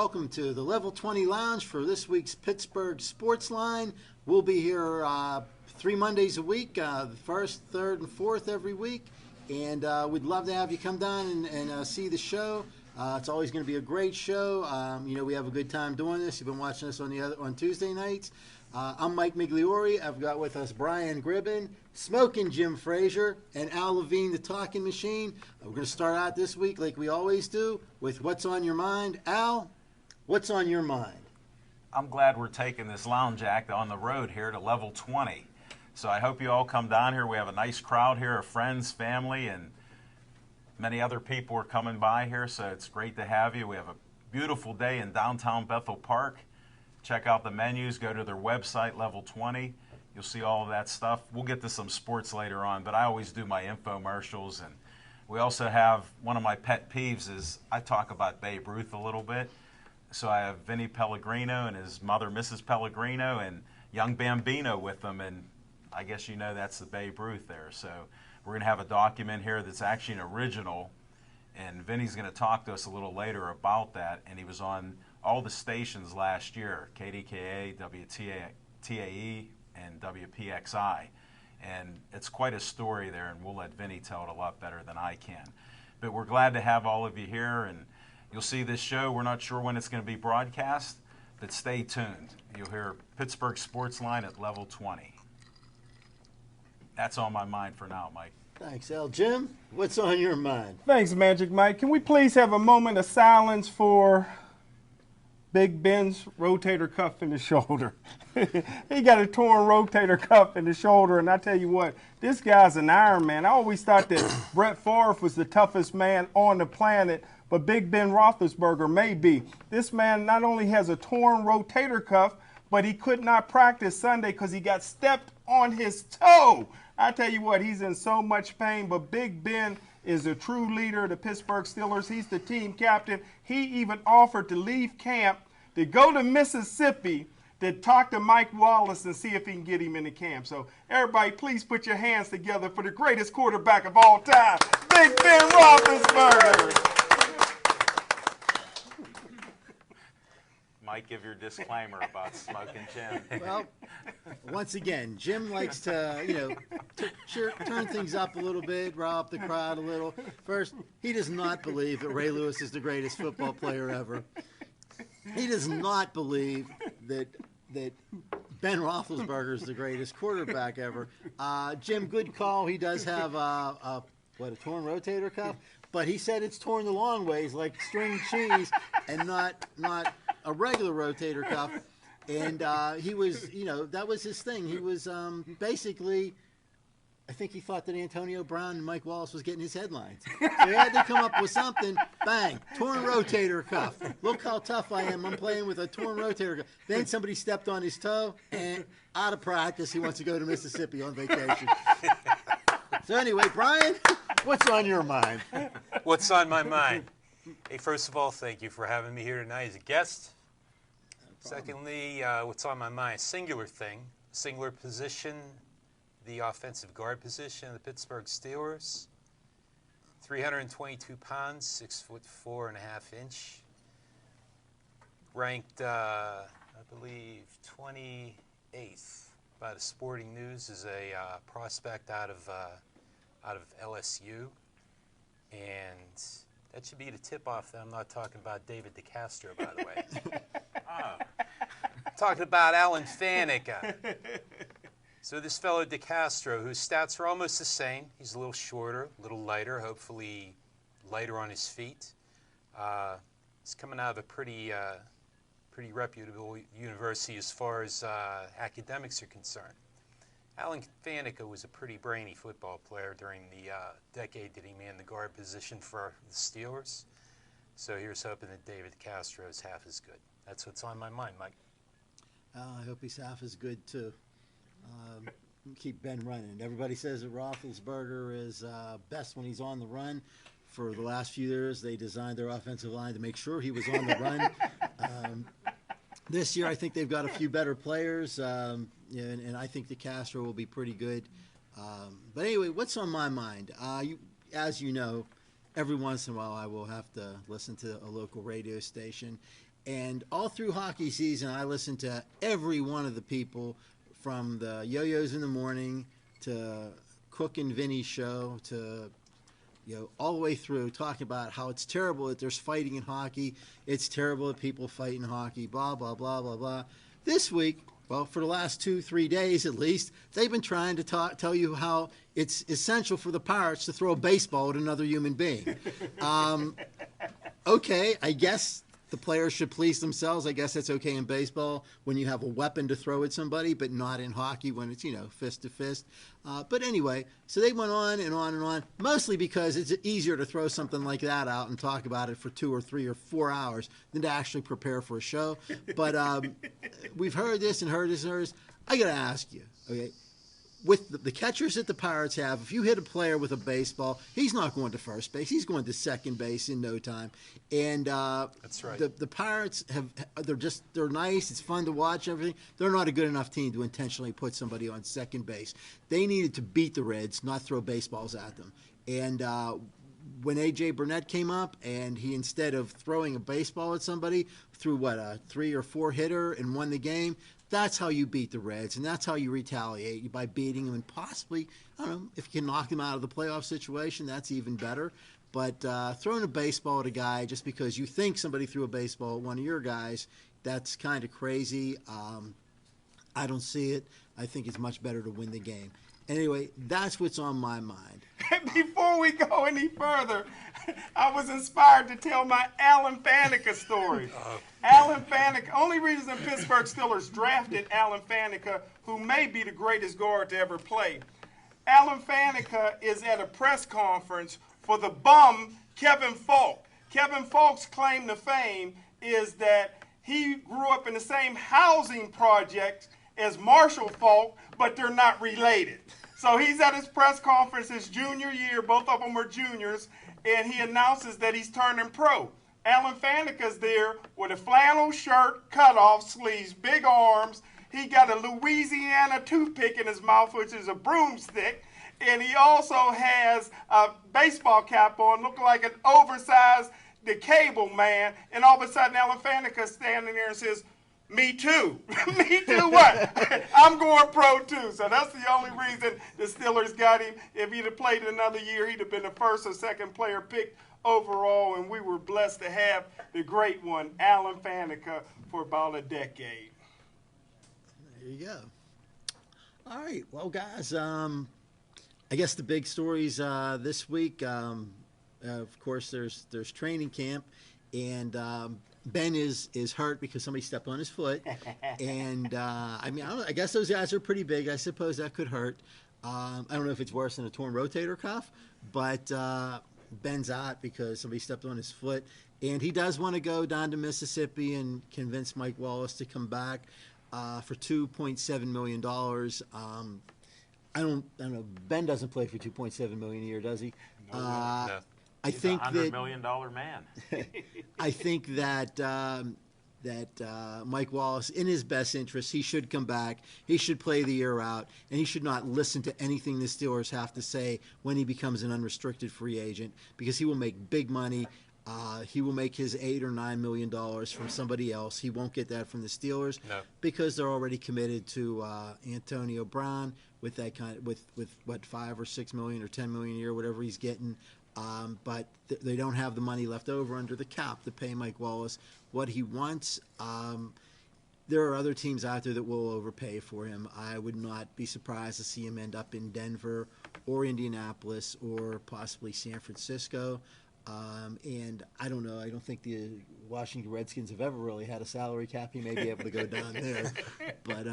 welcome to the Level 20 Lounge for this week's Pittsburgh Sportsline. We'll be here 3 Mondays a week, the first, third, and fourth every week. And we'd love to have you come down and see the show. It's always going to be a great show. We have a good time doing this. You've been watching us on Tuesday nights. I'm Mike Migliori. I've got with us Brian Gribben, Smoking Jim Frazier, and Al Levine, the Talking Machine. We're going to start out this week, like we always do, with What's on Your Mind. Al, what's on your mind? I'm glad we're taking this lounge act on the road here to Level 20. So I hope you all come down here. We have a nice crowd here of friends, family, and many other people are coming by here. So it's great to have you. We have a beautiful day in downtown Bethel Park. Check out the menus. Go to their website, Level 20. You'll see all of that stuff. We'll get to some sports later on, but I always do my infomercials. And we also have one of my pet peeves is I talk about Babe Ruth a little bit. So I have Vinny Pellegrino and his mother, Mrs. Pellegrino, and young Bambino with them. And I guess you know that's the Babe Ruth there. So we're going to have a document here that's actually an original. And Vinny's going to talk to us a little later about that. And he was on all the stations last year, KDKA, WTAE, and WPXI. And it's quite a story there, and we'll let Vinny tell it a lot better than I can. But we're glad to have all of you here, and you'll see this show. We're not sure when it's going to be broadcast, but stay tuned. You'll hear Pittsburgh Sportsline at Level 20. That's on my mind for now, Mike. Thanks, Al. Jim, what's on your mind? Thanks, Magic Mike. Can we please have a moment of silence for Big Ben's rotator cuff in the shoulder? He got a torn rotator cuff in the shoulder, and I tell you what, this guy's an Iron Man. I always thought that Brett Favre was the toughest man on the planet, but Big Ben Roethlisberger may be. This man not only has a torn rotator cuff, but he could not practice Sunday because he got stepped on his toe. I tell you what, he's in so much pain, but Big Ben is a true leader of the Pittsburgh Steelers. He's the team captain. He even offered to leave camp to go to Mississippi to talk to Mike Wallace and see if he can get him in the camp. So everybody, please put your hands together for the greatest quarterback of all time, Big Ben Roethlisberger. Mike, give your disclaimer about Smoking Jim. Well, once again, Jim likes to, turn things up a little bit, rile up the crowd a little. First, he does not believe that Ray Lewis is the greatest football player ever. He does not believe that Ben Roethlisberger is the greatest quarterback ever. Jim, good call. He does have a torn rotator cuff, but he said it's torn the long ways, like string cheese, and not a regular rotator cuff. And he was, that was his thing. He was basically, I think he thought that Antonio Brown and Mike Wallace was getting his headlines. So he had to come up with something. Bang, torn rotator cuff. Look how tough I am. I'm playing with a torn rotator cuff. Then somebody stepped on his toe, and out of practice, he wants to go to Mississippi on vacation. So anyway, Brian, what's on your mind? What's on my mind? Hey, first of all, thank you for having me here tonight as a guest. Secondly, what's on my mind? Singular thing, singular position, the offensive guard position of the Pittsburgh Steelers. 322 pounds, 6'4.5" ranked, I believe, 28th by the Sporting News as a prospect out of LSU, and that should be the tip-off that I'm not talking about David DeCastro, by the way. Talking about Alan Faneca. So this fellow DeCastro, whose stats are almost the same, he's a little shorter, a little lighter, hopefully lighter on his feet. He's coming out of a pretty reputable university as far as academics are concerned. Alan Faneca was a pretty brainy football player during the decade that he manned the guard position for the Steelers. So here's hoping that David DeCastro is half as good. That's what's on my mind, Mike. I hope he's half as good, too. Keep Ben running. Everybody says that Roethlisberger is best when he's on the run. For the last few years, they designed their offensive line to make sure he was on the run. This year, I think they've got a few better players, and I think DeCastro will be pretty good. But anyway, what's on my mind? As you know, every once in a while I will have to listen to a local radio station. And all through hockey season, I listened to every one of the people, from the Yo-Yos in the Morning to Cook and Vinny's show to, all the way through, talking about how it's terrible that there's fighting in hockey. It's terrible that people fight in hockey, blah, blah, blah, blah, blah. This week, well, for the last 2-3 days at least, they've been trying to tell you how it's essential for the Pirates to throw a baseball at another human being. Okay, I guess the players should police themselves. I guess that's okay in baseball when you have a weapon to throw at somebody, but not in hockey when it's, fist to fist. But anyway, so they went on and on and on, mostly because it's easier to throw something like that out and talk about it for 2 or 3 or 4 hours than to actually prepare for a show. But we've heard this and heard this and heard this. I got to ask you, okay, with the catchers that the Pirates have, if you hit a player with a baseball, he's not going to first base. He's going to second base in no time. And that's right. The Pirates they're nice. It's fun to watch everything. They're not a good enough team to intentionally put somebody on second base. They needed to beat the Reds, not throw baseballs at them. And when A.J. Burnett came up and he, instead of throwing a baseball at somebody, threw a 3 or 4 hitter and won the game. That's how you beat the Reds, and that's how you retaliate, by beating them, and possibly, I don't know, if you can knock them out of the playoff situation, that's even better. But throwing a baseball at a guy just because you think somebody threw a baseball at one of your guys, that's kind of crazy. I don't see it. I think it's much better to win the game. Anyway, that's what's on my mind. Before we go any further, I was inspired to tell my Alan Faneca story. Alan Faneca, only reason Pittsburgh Steelers drafted Alan Faneca, who may be the greatest guard to ever play. Alan Faneca is at a press conference for the bum Kevin Falk. Kevin Falk's claim to fame is that he grew up in the same housing project as Marshall Falk, but they're not related. So he's at his press conference his junior year, both of them were juniors, and he announces that he's turning pro. Alan Faneca's there with a flannel shirt, cut-off sleeves, big arms. He got a Louisiana toothpick in his mouth, which is a broomstick, and he also has a baseball cap on, looking like an oversized the cable man, and all of a sudden Alan Faneca's standing there and says, "Me too." Me too what? I'm going pro too. So that's the only reason the Steelers got him. If he'd have played another year, he'd have been the first or second player picked overall, and we were blessed to have the great one, Alan Faneca, for about a decade. There you go. All right. Well, guys, I guess the big stories this week, of course, there's training camp, and Ben is hurt because somebody stepped on his foot, and I guess those guys are pretty big. I suppose that could hurt. I don't know if it's worse than a torn rotator cuff, but Ben's out because somebody stepped on his foot, and he does want to go down to Mississippi and convince Mike Wallace to come back for $2.7 million. I don't know. Ben doesn't play for $2.7 million a year, does he? No. He's think $100 million man. I think that Mike Wallace, in his best interest, he should come back. He should play the year out, and he should not listen to anything the Steelers have to say when he becomes an unrestricted free agent, because he will make big money. He will make his $8 or $9 million from somebody else. He won't get that from the Steelers because they're already committed to Antonio Brown with that with what, $5 or $6 million or $10 million a year, whatever he's getting. But they don't have the money left over under the cap to pay Mike Wallace what he wants. There are other teams out there that will overpay for him. I would not be surprised to see him end up in Denver or Indianapolis or possibly San Francisco. And I don't know. I don't think the Washington Redskins have ever really had a salary cap. He may be able to go down there. But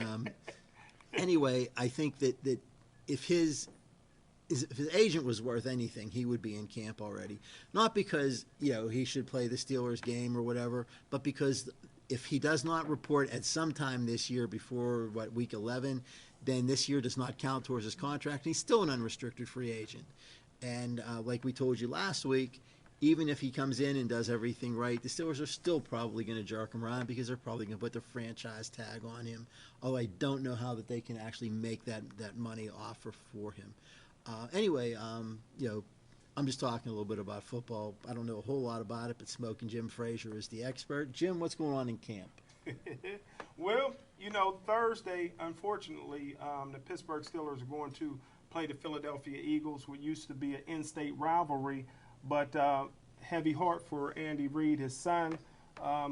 anyway, I think that if his agent was worth anything, he would be in camp already. Not because, he should play the Steelers game or whatever, but because if he does not report at some time this year before, week 11, then this year does not count towards his contract. He's still an unrestricted free agent. And like we told you last week, even if he comes in and does everything right, the Steelers are still probably going to jerk him around because they're probably going to put the franchise tag on him. Although I don't know how that they can actually make that money offer for him. Anyway, I'm just talking a little bit about football. I don't know a whole lot about it, but Smoking Jim Frazier is the expert. Jim, what's going on in camp? Well, Thursday, unfortunately, the Pittsburgh Steelers are going to play the Philadelphia Eagles, what used to be an in-state rivalry, but heavy heart for Andy Reid, his son,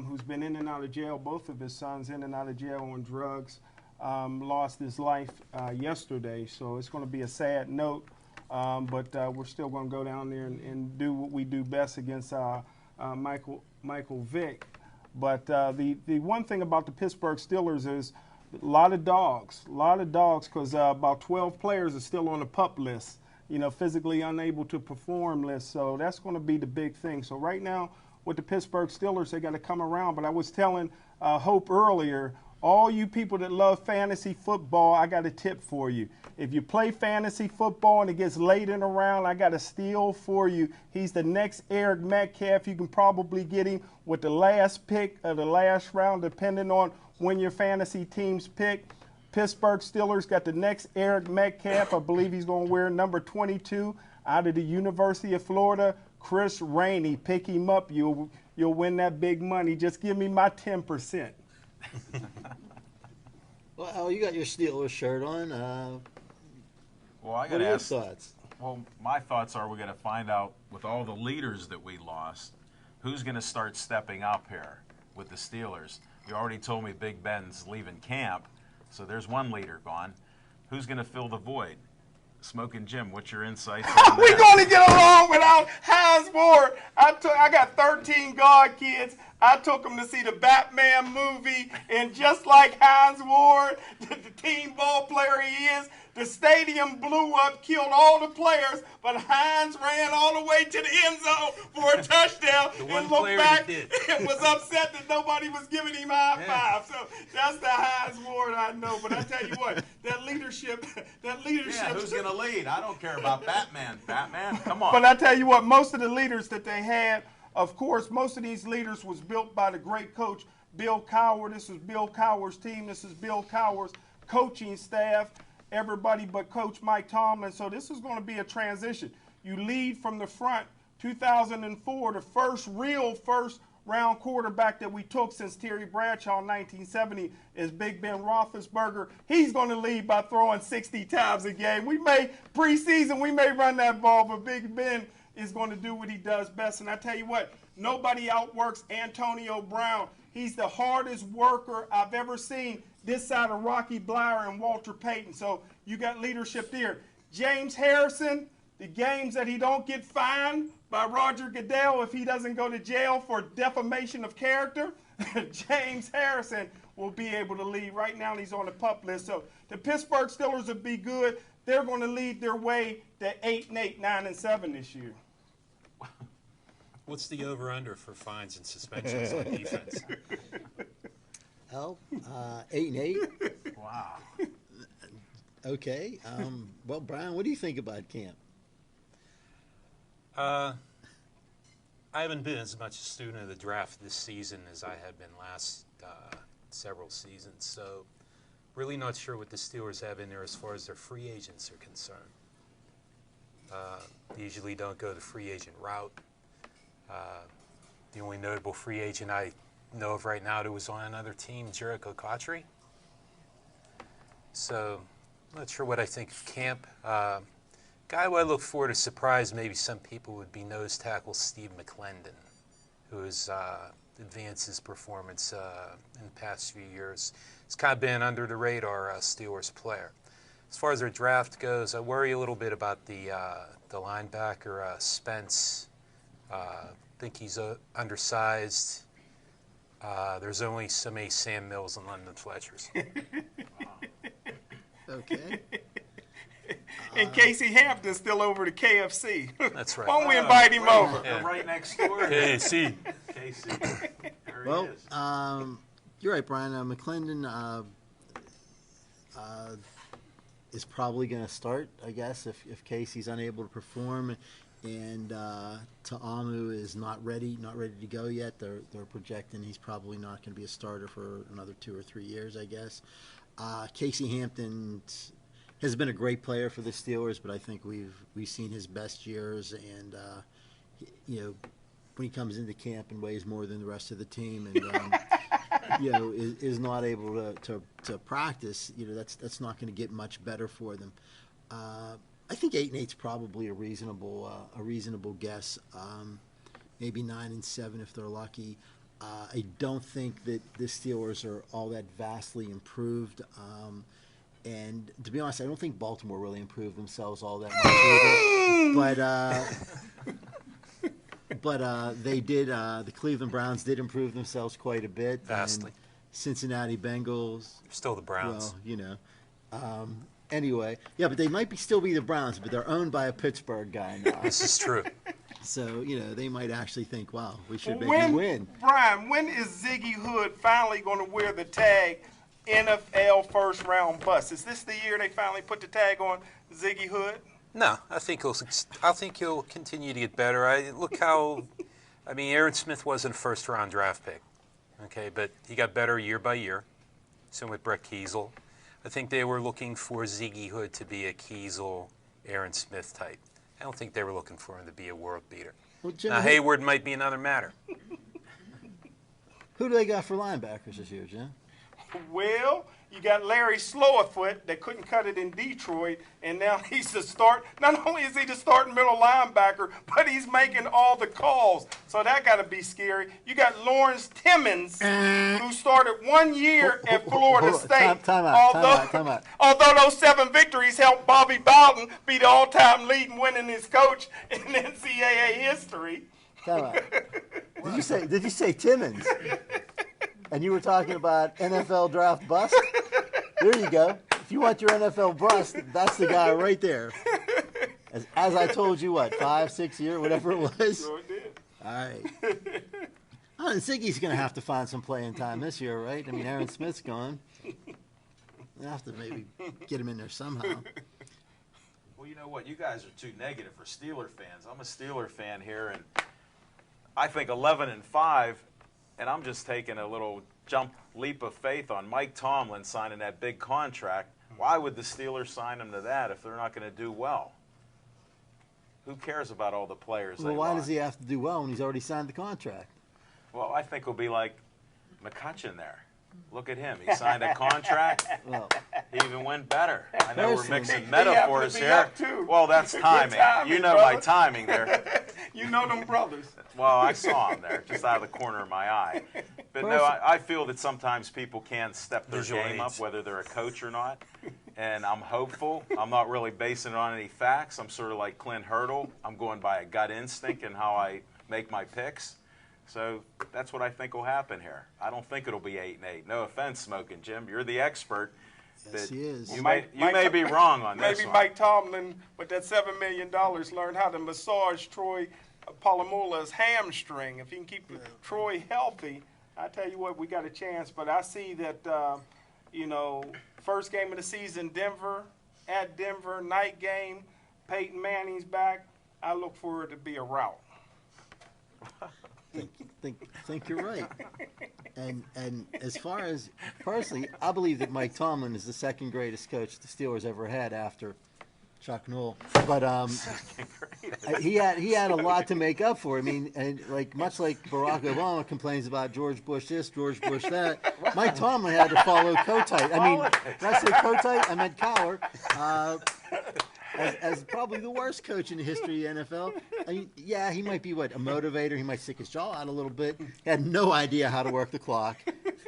who's been in and out of jail, both of his sons in and out of jail on drugs, lost his life yesterday. So it's going to be a sad note, but we're still going to go down there and do what we do best against Michael Vick. But the one thing about the Pittsburgh Steelers is a lot of dogs, because about 12 players are still on the PUP list, physically unable to perform list. So that's going to be the big thing. So right now with the Pittsburgh Steelers, they got to come around. But I was telling Hope earlier, all you people that love fantasy football, I got a tip for you. If you play fantasy football and it gets late in the round, I got a steal for you. He's the next Eric Metcalf. You can probably get him with the last pick of the last round, depending on when your fantasy teams pick. Pittsburgh Steelers got the next Eric Metcalf. I believe he's going to wear number 22 out of the University of Florida. Chris Rainey, pick him up. You'll win that big money. Just give me my 10%. Well, Al, you got your Steelers shirt on. Well, I What got are to your ask. thoughts? Well, my thoughts are we're going to find out with all the leaders that we lost, who's going to start stepping up here with the Steelers. You already told me Big Ben's leaving camp, so there's one leader gone. Who's going to fill the void? Smoking Jim, what's your insights on We're that? going to get along without Hines Ward. I got 13 God kids. I took them to see the Batman movie, and just like Hines Ward, the team ball player he is, the stadium blew up, killed all the players, but Hines ran all the way to the end zone for a touchdown and looked back and was upset that nobody was giving him high five. So that's the Hines Ward I know. But I tell you what, that leadership. Yeah, who's going to lead? I don't care about Batman. Batman, come on. But I tell you what, most of the leaders that they had, of course, most of these leaders was built by the great coach, Bill Cowher. This is Bill Cowher's team. This is Bill Cowher's coaching staff. Everybody but Coach Mike Tomlin. So this is going to be a transition. You lead from the front. 2004, the first round quarterback that we took since Terry Bradshaw in 1970 is Big Ben Roethlisberger. He's going to lead by throwing 60 times a game. Preseason, we may run that ball, but Big Ben is going to do what he does best. And I tell you what, nobody outworks Antonio Brown. He's the hardest worker I've ever seen this side of Rocky Blyer and Walter Payton. So you got leadership there. James Harrison, the games that he don't get fined by Roger Goodell if he doesn't go to jail for defamation of character, James Harrison will be able to lead. Right now he's on the PUP list. So the Pittsburgh Steelers will be good. They're going to lead their way to 8-8, 9-7 this year. What's the over-under for fines and suspensions on defense? Al, 8-8. Wow. Okay. Well, Brian, what do you think about camp? I haven't been as much a student of the draft this season as I had been last several seasons, so really not sure what the Steelers have in there as far as their free agents are concerned. They usually don't go the free agent route. The only notable free agent I know of right now that was on another team, Jericho Cotchery. So, I'm not sure what I think of camp. Guy who I look for to surprise maybe some people would be nose tackle Steve McClendon, who has advanced his performance in the past few years. He's kind of been under the radar Steelers player. As far as their draft goes, I worry a little bit about the linebacker Spence. Think he's undersized. There's only so many Sam Mills and London Fletchers. Okay. And Casey Hampton's still over to KFC. That's right. Why don't we invite him over? They're right next door. KC. Casey. There he Well, is. you're right, Brian. McClendon is probably going to start, I guess, if Casey's unable to perform, and Ta'amu is not ready to go yet. They're projecting he's probably not going to be a starter for another 2 or 3 years, I guess. Casey Hampton, has been a great player for the Steelers, but I think we've seen his best years, and you know, when he comes into camp and weighs more than the rest of the team, and you know, is not able to practice, you know, that's not going to get much better for them. I think 8-8's probably a reasonable guess. Maybe 9-7 if they're lucky. I don't think that the Steelers are all that vastly improved. And to be honest, I don't think Baltimore really improved themselves all that much either. But they did. The Cleveland Browns did improve themselves quite a bit. Vastly. Cincinnati Bengals. Still the Browns. Well, you know. Anyway, yeah, but they might still be the Browns, but they're owned by a Pittsburgh guy now. This is true. So, you know, they might actually think, wow, we should maybe win. Brian, when is Ziggy Hood finally going to wear the tag NFL first round bust? Is this the year they finally put the tag on Ziggy Hood? No, I think he'll continue to get better. Aaron Smith wasn't a first round draft pick, okay, but he got better year by year. Same with Brett Kiesel. I think they were looking for Ziggy Hood to be a Kiesel, Aaron Smith type. I don't think they were looking for him to be a world beater. Well, Jim, now, Hayward might be another matter. Who do they got for linebackers this year, Jim? Well, you got Larry Slowerfoot that couldn't cut it in Detroit, and now he's the start. Not only is he the starting middle linebacker, but he's making all the calls. So that got to be scary. You got Lawrence Timmons, who started 1 year at Florida State. Time out. Although those 7 victories helped Bobby Bowden be the all-time leading winningest coach in NCAA history. Time out. Did you say Timmons? And you were talking about NFL draft bust? There you go. If you want your NFL bust, that's the guy right there. As I told you, 5, 6 years, whatever it was? Sure did. All right. I think he's going to have to find some playing time this year, right? I mean, Aaron Smith's gone. We'll have to maybe get him in there somehow. Well, you know what? You guys are too negative for Steeler fans. I'm a Steeler fan here, and I think 11-5, and I'm just taking a little leap of faith on Mike Tomlin signing that big contract. Why would the Steelers sign him to that if they're not going to do well? Who cares about all the players? Well, why does he have to do well when he's already signed the contract? Well, I think it'll be like McCutcheon there. Look at him. He signed a contract. Well, He even went better. I know we're Personally, mixing they metaphors happen to be here. up, too. Well, that's timing. timing, You know my brother. timing there. You know them brothers. Well, I saw him there, just out of the corner of my eye. But no, I feel that sometimes people can step their Visual game up, aids. whether they're a coach or not. And I'm hopeful. I'm not really basing it on any facts. I'm sort of like Clint Hurdle. I'm going by a gut instinct and how I make my picks. So that's what I think will happen here. I don't think it'll be 8-8. No offense, Smoking Jim. You're the expert. yes, he is. You Mike- may be wrong on this Maybe one. Mike Tomlin, with that $7 million, learned how to massage Troy Polamalu's hamstring. If he can keep Troy healthy, I tell you what, we got a chance. But I see that, first game of the season, Denver, night game, Peyton Manning's back. I look for it to be a rout. Think you're right. And as far as personally, I believe that Mike Tomlin is the second greatest coach the Steelers ever had after Chuck Noll. But he had a lot to make up for. I mean, and much like Barack Obama complains about George Bush this, George Bush that, Mike Tomlin had to follow Kotite. I mean, did I say Kotite? I meant Cowher. As probably the worst coach in the history of the NFL. I mean, yeah, he might be a motivator. He might stick his jaw out a little bit. Had no idea how to work the clock.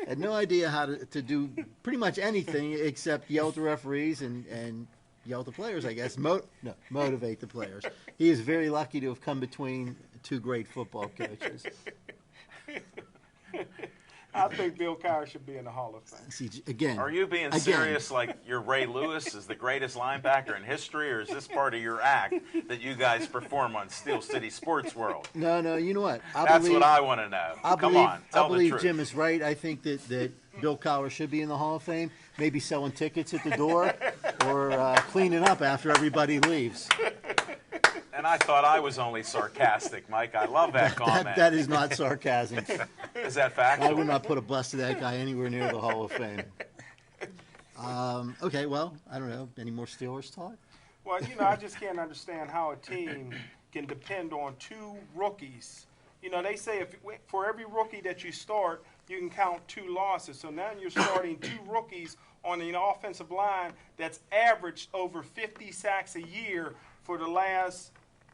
Had no idea how to do pretty much anything except yell at the referees and yell at the players, I guess. Motivate the players. He is very lucky to have come between two great football coaches. I think Bill Cowher should be in the Hall of Fame. See, again. Are you being serious like you're Ray Lewis is the greatest linebacker in history, or is this part of your act that you guys perform on Steel City Sports World? No, you know what? That's what I want to know. Come on, tell I believe the truth. Jim is right. I think that Bill Cowher should be in the Hall of Fame, maybe selling tickets at the door or cleaning up after everybody leaves. And I thought I was only sarcastic, Mike. I love that comment. That is not sarcasm. Is that I would factual? not put a bust of that guy anywhere near the Hall of Fame. Okay, well, I don't know. Any more Steelers talk? Well, I just can't understand how a team can depend on 2 rookies. They say for every rookie that you start, you can count 2 losses. So now you're starting 2 rookies on an offensive line that's averaged over 50 sacks a year for the last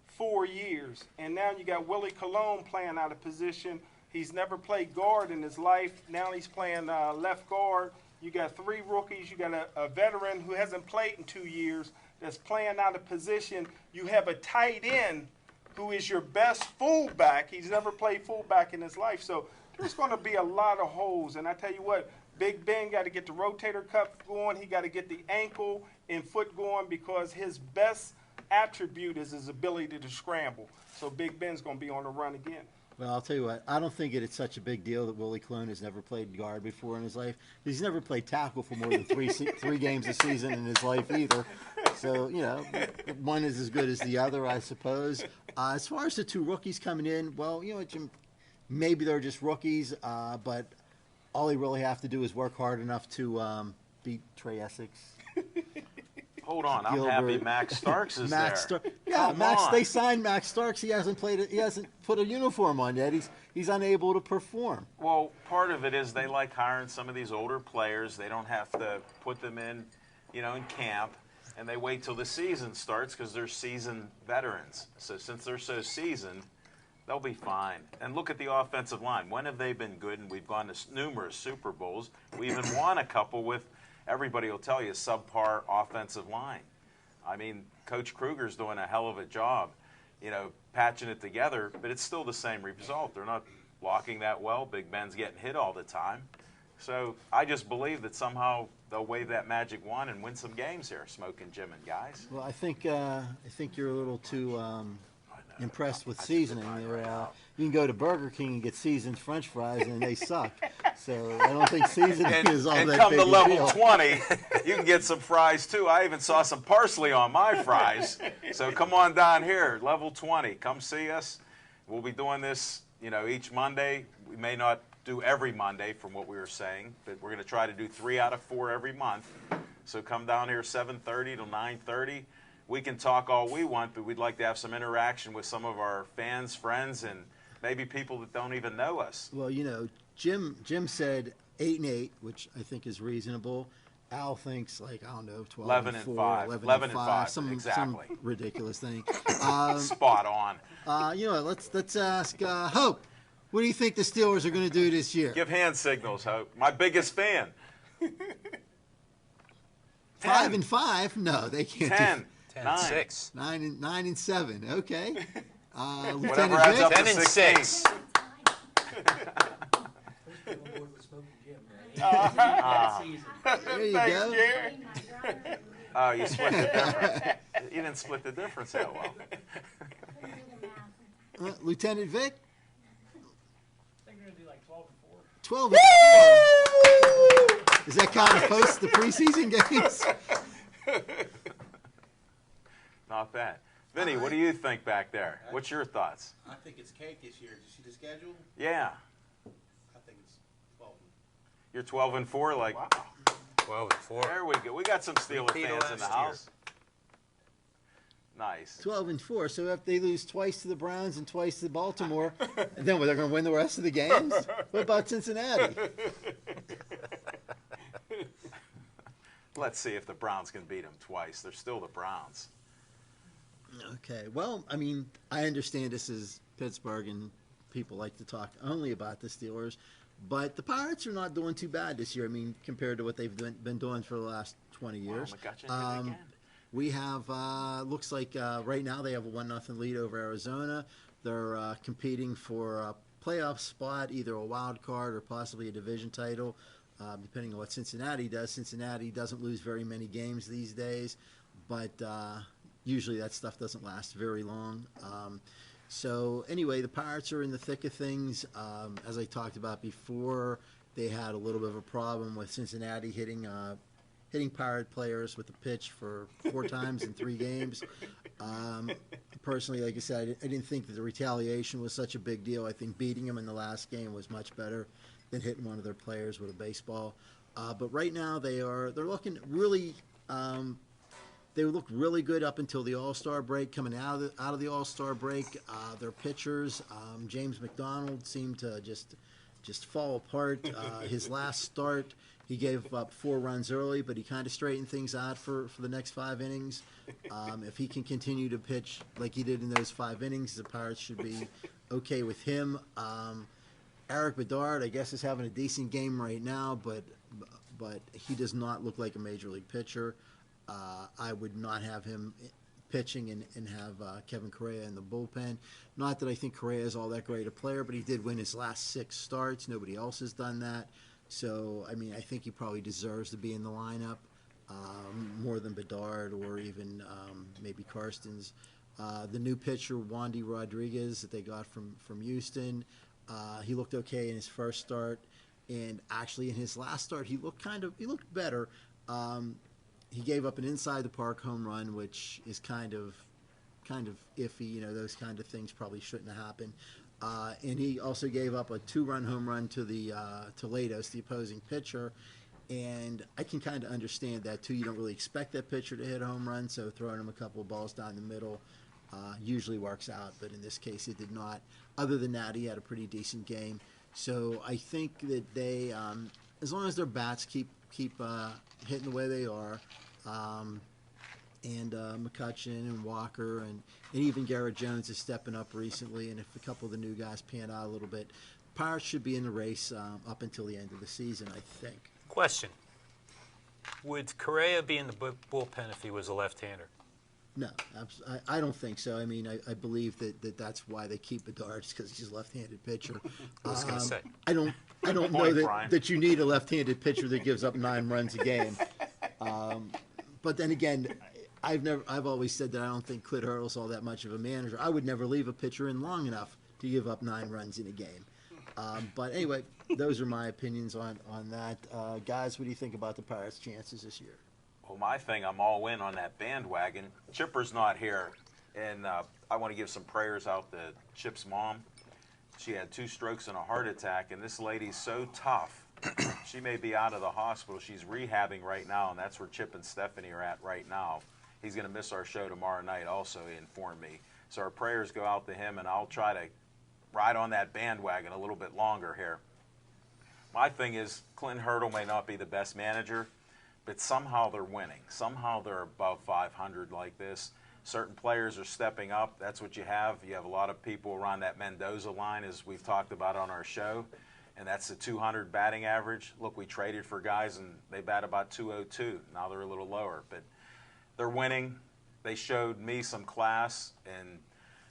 4 years. And now you got Willie Colon playing out of position. He's never played guard in his life. Now he's playing left guard. You got 3 rookies. You got a veteran who hasn't played in 2 years that's playing out of position. You have a tight end who is your best fullback. He's never played fullback in his life. So there's going to be a lot of holes. And I tell you what, Big Ben got to get the rotator cuff going. He got to get the ankle and foot going because his best attribute is his ability to scramble. So Big Ben's going to be on the run again. Well, I'll tell you what. I don't think it's such a big deal that Willie Colon has never played guard before in his life. He's never played tackle for more than three games a season in his life either. So, one is as good as the other, I suppose. As far as the 2 rookies coming in, well, Jim, maybe they're just rookies, but all they really have to do is work hard enough to beat Trey Essex. Hold on, I'm Gilbert. happy Max Starks is there. Yeah, Come Max. on. They signed Max Starks. He hasn't played. He hasn't put a uniform on yet. He's unable to perform. Well, part of it is they like hiring some of these older players. They don't have to put them in camp, and they wait till the season starts because they're seasoned veterans. So since they're so seasoned, they'll be fine. And look at the offensive line. When have they been good? And we've gone to numerous Super Bowls. We even won a couple with, everybody will tell you, subpar offensive line. I mean, Coach Kruger's doing a hell of a job, patching it together, but it's still the same result. They're not blocking that well. Big Ben's getting hit all the time. So I just believe that somehow they'll wave that magic wand and win some games here, Smoking Jim and guys. Well, I think you're a little too impressed with seasoning. You can go to Burger King and get seasoned French fries, and they suck. So I don't think seasoning is all And that come big to a level deal. 20, you can get some fries too. I even saw some parsley on my fries. So come on down here, level 20. Come see us. We'll be doing this, each Monday. We may not do every Monday from what we were saying, but we're going to try to do 3 out of 4 every month. So come down here 7:30 to 9:30. We can talk all we want, but we'd like to have some interaction with some of our fans, friends, and maybe people that don't even know us. Well, Jim said 8-8, which I think is reasonable. Al thinks 12 11 and and 4, 5. 11 and 5, some exactly. ridiculous thing. Spot on. Let's ask Hope. What do you think the Steelers are going to do this year? Give hand signals, Hope. My biggest fan. 5 and 5? No, they can't. 10. 10 and 6. 9 and 7. Okay. Whatever Lieutenant adds up Vic? to 10 and 16. 6. There you Thanks, go. Gary. Oh, you split the difference. You didn't split the difference that well. Lieutenant Vic? They're going to do like 12 and 4. 12 and 4. Is that kind of post the preseason games? Not bad. Vinny, what do you think back there? What's your thoughts? I think it's cake this year. Did you see the schedule? Yeah. I think it's 12. You're 12 and 4, like, Wow. 12 and 4. there we go. We got some Steeler Repeat of fans in the last year. house. Nice. 12 and 4. So if they lose twice to the Browns and twice to Baltimore, then they're going to win the rest of the games? What about Cincinnati? Let's see if the Browns can beat them twice. They're still the Browns. Okay. Well, I mean, I understand this is Pittsburgh and people like to talk only about the Steelers, but the Pirates are not doing too bad this year. I mean, compared to what they've been doing for the last 20 years. Wow, McCutcheon did it again. We have, looks like right now they have a 1-0 lead over Arizona. They're competing for a playoff spot, either a wild card or possibly a division title, depending on what Cincinnati does. Cincinnati doesn't lose very many games these days, but usually that stuff doesn't last very long. So anyway, the Pirates are in the thick of things. As I talked about before, they had a little bit of a problem with Cincinnati hitting Pirate players with the pitch for 4 times in 3 games. Personally, like I said, I didn't think that the retaliation was such a big deal. I think beating them in the last game was much better than hitting one of their players with a baseball. But right now they're looking really. They looked really good up until the All-Star break. Coming out of the All-Star break, their pitchers, James McDonald seemed to just fall apart. His last start, he gave up 4 runs early, but he kind of straightened things out for the next 5 innings. If he can continue to pitch like he did in those 5 innings, the Pirates should be okay with him. Eric Bedard, I guess, is having a decent game right now, but he does not look like a major league pitcher. I would not have him pitching and have Kevin Correa in the bullpen. Not that I think Correa is all that great a player, but he did win his last 6 starts. Nobody else has done that. So, I mean, I think he probably deserves to be in the lineup more than Bedard or even maybe Karstens. The new pitcher, Wandy Rodriguez, that they got from Houston, he looked okay in his first start. And actually in his last start, he looked better. He gave up an inside the park home run, which is kind of iffy. You know, those kind of things probably shouldn't have happened. And he also gave up a 2-run home run to Latos, the opposing pitcher. And I can kind of understand that too. You don't really expect that pitcher to hit a home run, so throwing him a couple of balls down the middle usually works out. But in this case, it did not. Other than that, he had a pretty decent game. So I think that they, as long as their bats keep hitting the way they are, and McCutchen and Walker and even Garrett Jones is stepping up recently, and if a couple of the new guys pan out a little bit, Pirates should be in the race up until the end of the season, I think. Question. Would Correa be in the bullpen if he was a left-hander? No, I don't think so. I mean, I believe that that's why they keep Bedard, because he's a left-handed pitcher. I was going to say. I don't know point, Brian. that you need a left-handed pitcher that gives up 9 runs a game. But then again, I've always said that I don't think Clint Hurdle's all that much of a manager. I would never leave a pitcher in long enough to give up 9 runs in a game. But anyway, those are my opinions on that. Guys, what do you think about the Pirates' chances this year? Well, my thing, I'm all in on that bandwagon. Chipper's not here, and I want to give some prayers out to Chip's mom. She had 2 strokes and a heart attack, and this lady's so tough. She may be out of the hospital. She's rehabbing right now, and that's where Chip and Stephanie are at right now. He's going to miss our show tomorrow night also, he informed me. So our prayers go out to him, and I'll try to ride on that bandwagon a little bit longer here. My thing is, Clint Hurdle may not be the best manager, but somehow they're winning. Somehow they're above 500 like this. Certain players are stepping up. That's what you have. You have a lot of people around that Mendoza line, as we've talked about on our show, and that's the 200 batting average. Look, we traded for guys, and they bat about 202. Now they're a little lower, but they're winning. They showed me some class and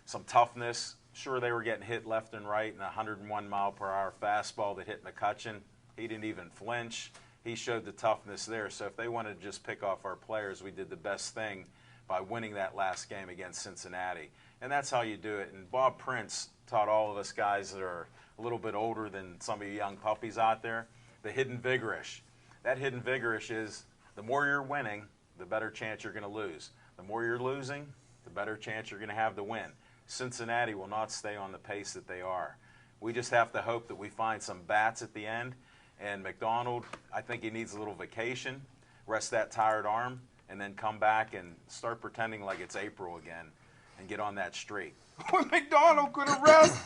some toughness. Sure, they were getting hit left and right, and a 101-mile-per-hour fastball that hit McCutchen. He didn't even flinch. He showed the toughness there. So if they wanted to just pick off our players, we did the best thing by winning that last game against Cincinnati. And that's how you do it. And Bob Prince taught all of us guys that are a little bit older than some of you young puppies out there, the hidden vigorish. That hidden vigorish is the more you're winning, the better chance you're going to lose. The more you're losing, the better chance you're going to have to win. Cincinnati will not stay on the pace that they are. We just have to hope that we find some bats at the end. And McDonald, I think he needs a little vacation, rest that tired arm, and then come back and start pretending like it's April again and get on that streak. When McDonald could have rested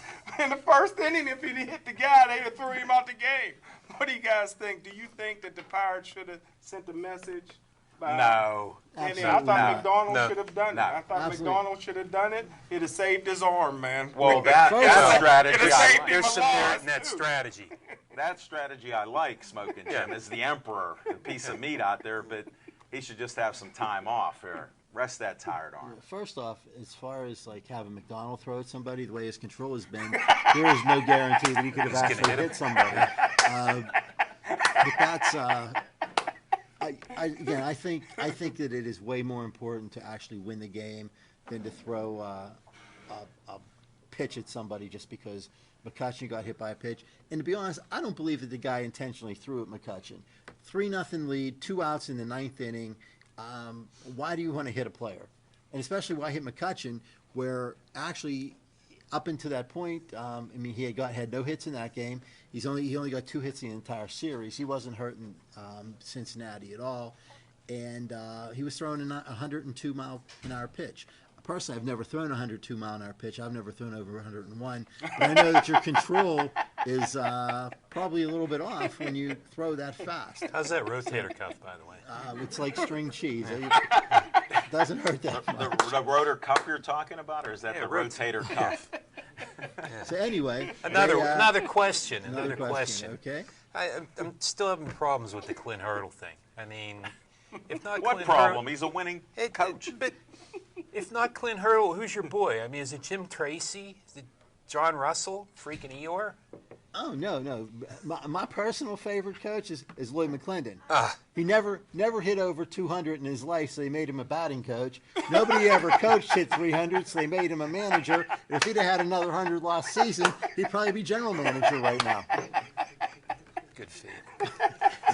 in the first inning, if he'd hit the guy, they'd have threw him out the game. What do you guys think? Do you think that the Pirates should have sent a message? No. I thought McDonald should have done it. I thought Absolutely. McDonald should have done it. It'd have saved his arm, man. Well, that strategy, There's some merit in that strategy. that strategy I like, Smoking Jim, as the emperor, a piece of meat out there, but he should just have some time off here. Rest that tired arm. First off, as far as like having McDonald throw at somebody, the way his control has been, there is no guarantee that he could have actually hit somebody. But that's I think that it is way more important to actually win the game than to throw a pitch at somebody just because McCutchen got hit by a pitch. And to be honest, I don't believe that the guy intentionally threw at McCutchen. 3-0 lead, 2 outs in the 9th inning. Why do you want to hit a player? And especially why hit McCutchen, where actually up until that point, I mean, he had no hits in that game. He only got 2 hits in the entire series. He wasn't hurting Cincinnati at all, and he was throwing a 102-mile-an-hour pitch. Personally, I've never thrown a 102-mile-an-hour pitch. I've never thrown over 101. But I know that your control is probably a little bit off when you throw that fast. How's that rotator cuff, by the way? It's like string cheese. It doesn't hurt that much. The rotor cuff you're talking about, or is that Yeah, the rotator cuff? So anyway, Another question. Another question. Okay. I'm still having problems with the Clint Hurdle thing. I mean, if not What Clint problem? Hurdle, He's a winning It- coach. But if not Clint Hurdle, who's your boy? I mean, is it Jim Tracy? Is it John Russell? Freaking Eeyore? Oh no. My personal favorite coach is Lloyd McClendon. Ah. He never hit over 200 in his life, so they made him a batting coach. Nobody ever coached hit 300, so they made him a manager. If he'd have had another 100 last season, he'd probably be general manager right now. Good feed.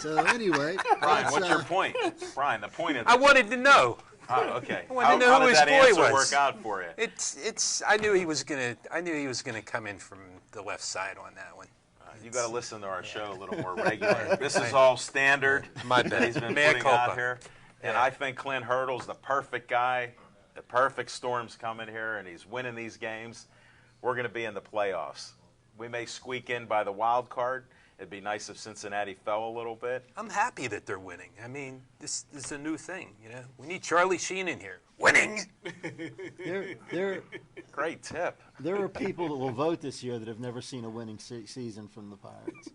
So anyway, Brian, that's, what's your point? Brian, the point of I wanted to know. okay. I wanted to know How who did his that boy answer was. work out for you? It's. I knew he was gonna come in from the left side on that one. You got to listen to our show a little more regular. This is all standard. My bad. that he's been Mea putting culpa. out here, and Yeah. I think Clint Hurdle's the perfect guy. The perfect storm's coming here, and he's winning these games. We're going to be in the playoffs. We may squeak in by the wild card. It'd be nice if Cincinnati fell a little bit. I'm happy that they're winning. I mean, this is a new thing. You know, we need Charlie Sheen in here. Winning. there Great tip. are people that will vote this year that have never seen a winning season from the Pirates.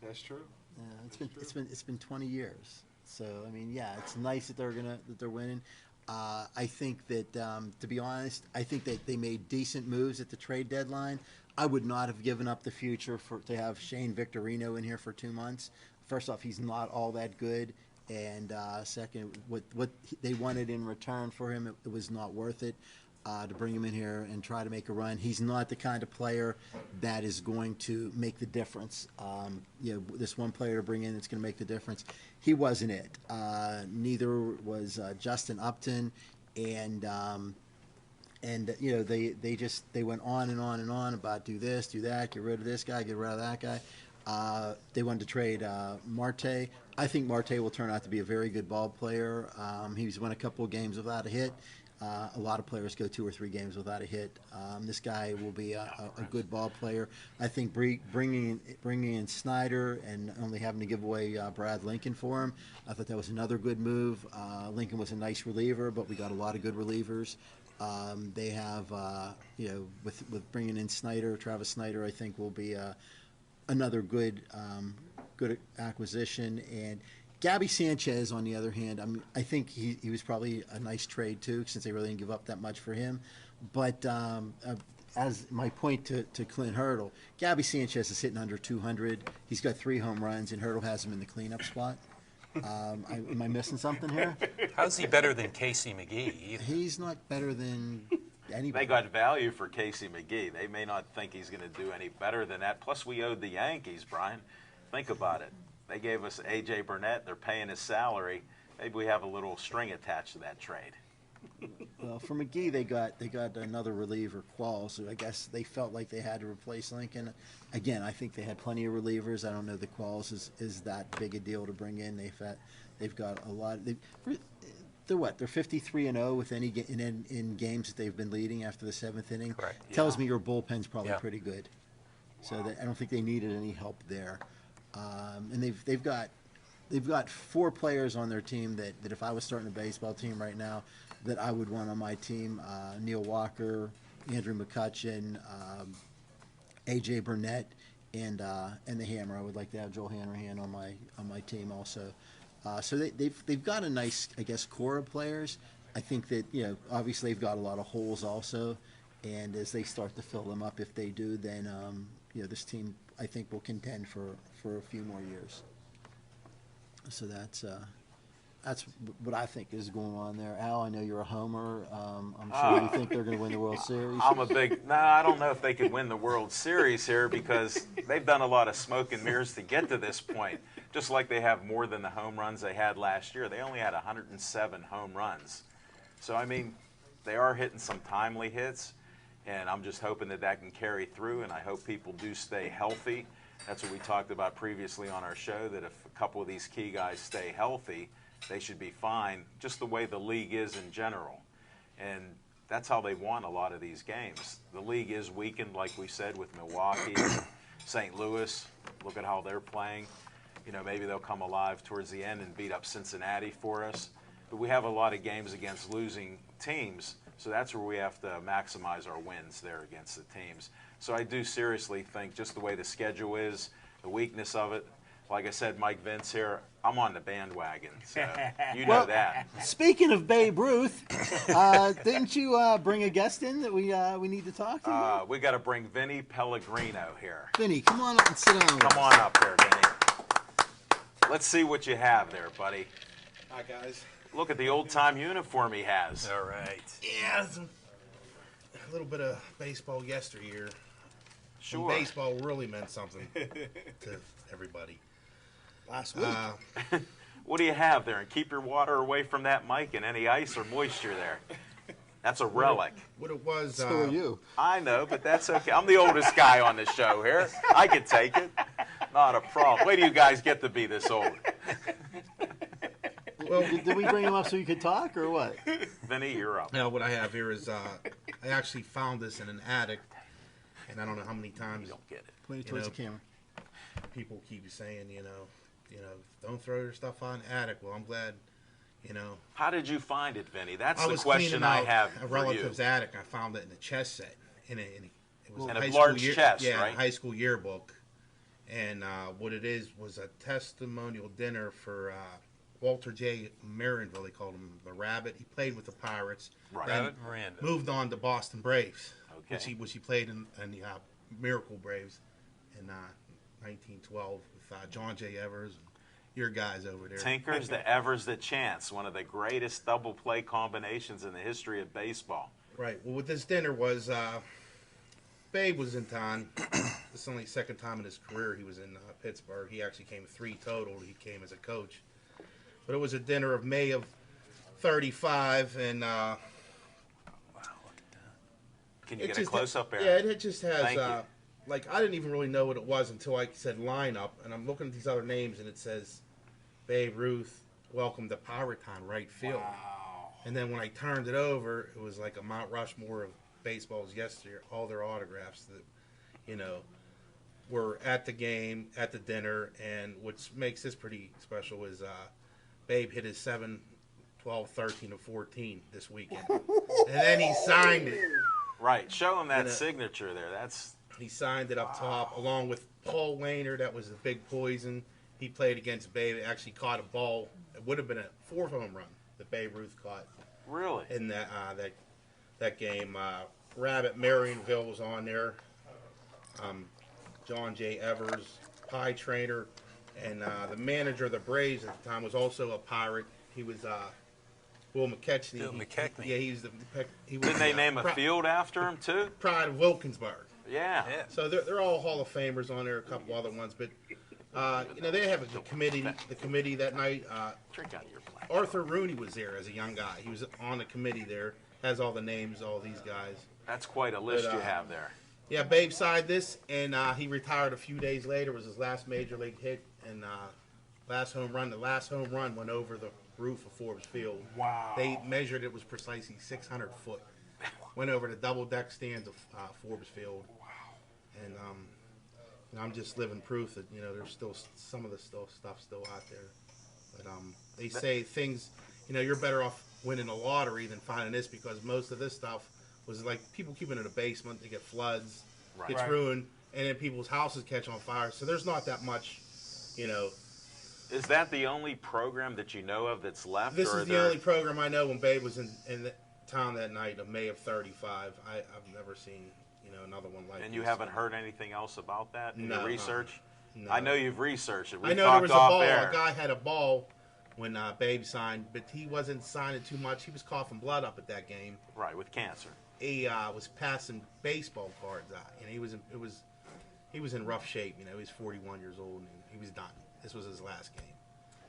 That's true. Yeah, it's been 20 years. So I mean, yeah, it's nice that they're winning. I think that to be honest, I think that they made decent moves at the trade deadline. I would not have given up the future to have Shane Victorino in here for 2 months. First off, he's not all that good, and second, what they wanted in return for him, it was not worth it. To bring him in here and try to make a run. He's not the kind of player that is going to make the difference. This one player to bring in that's going to make the difference. He wasn't it. Neither was Justin Upton, and they went on and on and on about do this, do that, get rid of this guy, get rid of that guy. They wanted to trade Marte. I think Marte will turn out to be a very good ball player. He's won a couple of games without a hit. A lot of players go 2 or 3 games without a hit. This guy will be a good ball player. I think bringing in Snyder and only having to give away Brad Lincoln for him, I thought that was another good move. Lincoln was a nice reliever, but we got a lot of good relievers. They have, with bringing in Travis Snyder, I think will be another good acquisition. And Gabby Sanchez, on the other hand, I think he was probably a nice trade too, since they really didn't give up that much for him. But as my point to Clint Hurdle, Gabby Sanchez is hitting under 200. He's got 3 home runs, and Hurdle has him in the cleanup spot. Am I missing something here? How's he better than Casey McGee? He's not better than anybody. They got value for Casey McGee. They may not think he's going to do any better than that. Plus, we owed the Yankees, Brian. Think about it. They gave us A.J. Burnett. They're paying his salary. Maybe we have a little string attached to that trade. Well, for McGee, they got another reliever, Qualls. So I guess they felt like they had to replace Lincoln. Again, I think they had plenty of relievers. I don't know that Qualls is that big a deal to bring in. They've got a lot. They're what? They're 53-0 with in games that they've been leading after the 7th inning. Correct. Tells me your bullpen's probably Yeah. pretty good. So I don't think they needed any help there. And they've got 4 players on their team that if I was starting a baseball team right now, that I would want on my team. Neil Walker, Andrew McCutcheon, A.J. Burnett, and the Hammer. I would like to have Joel Hanrahan on my team also. So they've got a nice, I guess, core of players. I think that obviously they've got a lot of holes also, and as they start to fill them up, if they do, then this team I think will contend for a few more years. So that's what I think is going on there. Al, I know you're a homer. I'm sure you think they're going to win the World Series. I'm a big I don't know if they could win the World Series here because they've done a lot of smoke and mirrors to get to this point. Just like they have more than the home runs they had last year. They only had 107 home runs. So, I mean, they are hitting some timely hits. And I'm just hoping that that can carry through, and I hope people do stay healthy. That's what we talked about previously on our show, that if a couple of these key guys stay healthy, they should be fine, just the way the league is in general. And that's how they won a lot of these games. The league is weakened, like we said, with Milwaukee, St. Louis. Look at how they're playing. You know, maybe they'll come alive towards the end and beat up Cincinnati for us. But we have a lot of games against losing teams, so that's where we have to maximize our wins there against the teams. So I do seriously think just the way the schedule is, the weakness of it, like I said, Mike Vince here, I'm on the bandwagon, so you know that. Speaking of Babe Ruth, didn't you bring a guest in that we need to talk to? We got to bring Vinny Pellegrino here. Vinny, come on up and sit down. Come on up here, Vinny. Let's see what you have there, buddy. Hi, guys. Look at the old-time uniform he has. All right. Yeah, it's a little bit of baseball yesteryear. Sure. When baseball really meant something to everybody. Last week. What do you have there? And keep your water away from that mic and any ice or moisture there. That's a relic. What it was. So are you. I know, but that's okay. I'm the oldest guy on the show here. I can take it. Not a problem. Wait till you guys get to be this old. Well, did we bring him up so you could talk, or what? Vinny, you're up. Now, what I have here is I actually found this in an attic, and I don't know how many times You don't get it. Point it towards the camera. people keep saying, don't throw your stuff on the attic. Well, I'm glad, How did you find it, Vinny? That's I the was question cleaning I out have a for you. relative's attic. I found it in a chess set. It was In a high large school chest, yeah, right? high school yearbook. And what it is was a testimonial dinner for Walter J. Marinville. They called him the Rabbit. He played with the Pirates. Right. Then Rabbit Miranda. moved on to Boston Braves, Okay. which he played in the Miracle Braves in 1912 with John J. Evers and your guys over there. Tinkers to Evers to Chance, one of the greatest double play combinations in the history of baseball. Right. Well, what this dinner was, Babe was in town. This is only the second time in his career he was in Pittsburgh. He actually came 3 total. He came as a coach. But it was a dinner of May of 35, and Can you it get a just close up there? Yeah, it just has Thank you. like I didn't even really know what it was until I said lineup, and I'm looking at these other names, and it says Babe Ruth, welcome to Pirate Town, right field. Wow. And then when I turned it over, it was like a Mount Rushmore of baseballs yesterday, all their autographs that, were at the game, at the dinner, and what makes this pretty special is Babe hit his 7, 12, 13, and 14 this weekend. And then he signed it. Right. Show him that And, signature there. That's He signed it up top, along with Paul Wayner. That was the big poison. He played against Babe. Actually caught a ball. It would have been a 4th home run that Babe Ruth caught really. in that game. Rabbit Marionville was on there. John J. Evers, Pie Trainer, and the manager of the Braves at the time was also a Pirate. He was Will McKechnie. Bill McKechnie. Yeah, he was he was Didn't they the, name a Pri- field after him too? Pride of Wilkinsburg. Yeah. Yeah. So they're all Hall of Famers on there. A couple other ones, but they have a committee. The committee that night. Drink out of your black. Arthur Rooney was there as a young guy. He was on the committee there. Has all the names, all these guys. That's quite a list But, you have there. Yeah, Babe signed this, and he retired a few days later. It was his last major league hit, and last home run. The last home run went over the roof of Forbes Field. Wow. They measured it was precisely 600 foot. Went over the double deck stands of Forbes Field. Wow. And I'm just living proof that there's still some of the stuff still out there. But they say things. You're better off winning a lottery than finding this, because most of this stuff was like people keep it in a basement. They get floods, Right. gets Right. ruined, and then people's houses catch on fire. So there's not that much, Is that the only program that you know of that's left? This or is are the there- only program I know when Babe was in the town that night of May of 35. I've never seen another one like And this. you haven't heard anything else about that in your No. research? No. I know you've researched it. We I know there was a talked ball. off air. A guy had a ball when Babe signed, but he wasn't signing too much. He was coughing blood up at that game. Right, with cancer. He was passing baseball cards out, and he was in rough shape. He was 41 years old, and he was done. This was his last game.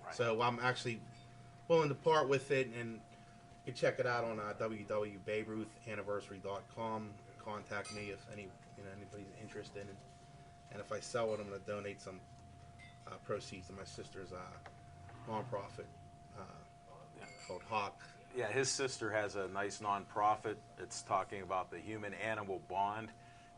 Right. So I'm actually willing to part with it, and you can check it out on www.baberuthanniversary.com. contact me if anybody's interested. And if I sell it, I'm going to donate some proceeds to my sister's nonprofit called Hawk. Yeah, his sister has a nice nonprofit. It's talking about the human-animal bond